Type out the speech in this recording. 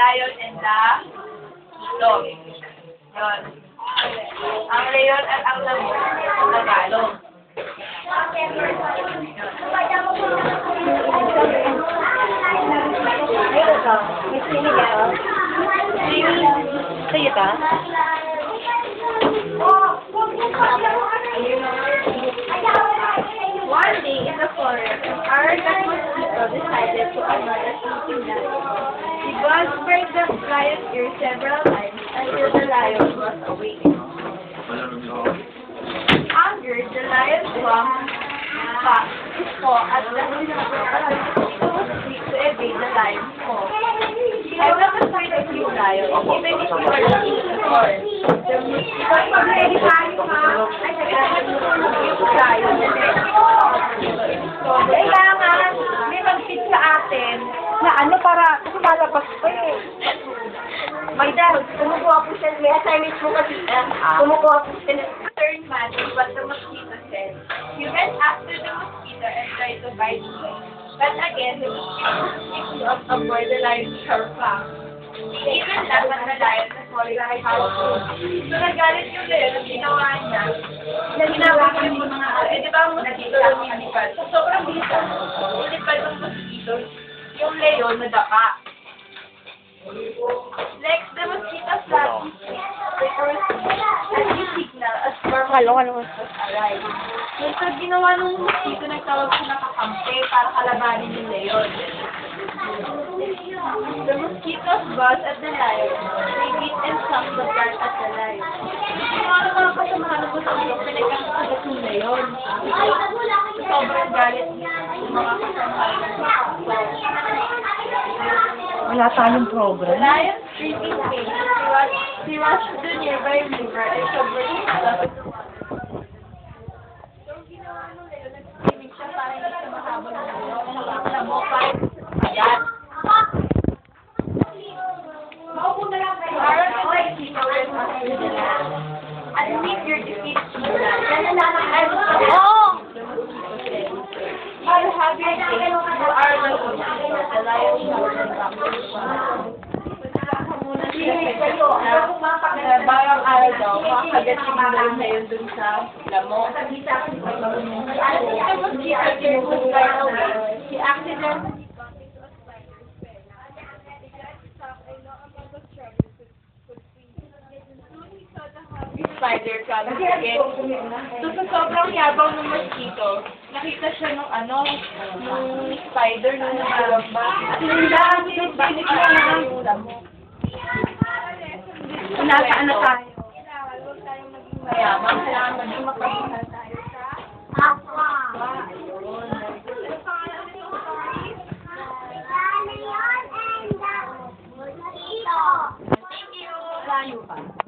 lion and the dog. Yun. Ang leon at ang lamok sa Tagalog. Sa'yo ta? One day in the forest, our cat mosquito decided to annoy a sleeping lion. He buzzed by the lion's ear several times until the lion was awake. Angered, the lion swung his paw at the mosquito was quick to evade the lion's paw. I was afraid of you, lion, even if you were not in the forest. The mosquito already had you, lion. Kailangan may mag-fit sa atin na ano para sumalabas pa eh. My dad, kumukuha po siya. May assignment po kasi kumukuha po siya. Turn man is what the mosquito said. You went after the mosquito and tried to bite me. But again, the mosquito kicked you up aboard the lion's sharp fang. He even laughed at the lion na falling like powerful. So nagalit yung leon at ginawa niya. Ginagawa niya yung mga di ba ang mosquito yung hinipad? So sobrang bisa. Hinipad ng mosquito. Yung leon nadaka. Next, the mosquito flapped his wings vigorously as he signaled as swarm was arrived. Nito ginawa ng mosquito, nagtawag siya na kakampi para kalabanin yung leon. The mosquitoes buzzed at the lion. They beat and sucked the blood at the lion. Ginawa ng mga kasamahan ng mosquito, pinagkakagat yung leon. Sobrang galit yung mga kasamahan ng mosquito. Wala tayong program. Lion screaming pain. He rushed to the nearby river and covered himself in the water. So, ginawa ng leon, nag-swimming siya para hindi siya mahabol ng leon. Lamok para ayan. Maupo na lang kayo. Para sa mosquito went after the lion. Admit your defeat, Sheila. Oh! I'll have your day. You are my mosquito. The lion shouted back to the farm. Muna siya sa bayang araw daw, makagat si Milo na yun dun sa lamok. The mosquito careful right away. He accidentally bumped into a spider's web. And it got stuck a lot among the shrubs could swing. Soon he saw the happy spider coming again. So sa sobrang yabang ng mosquito, nakita siya nung nung spider nung nakaramba. Bakit yung lamok? Nasaan na tayo? Kailangan huwag tayong maging mayaman. Kailangan maging makabuhan tayo sa Aqua. Ayun. Ano pangalan nito? Thank you. Layo pa.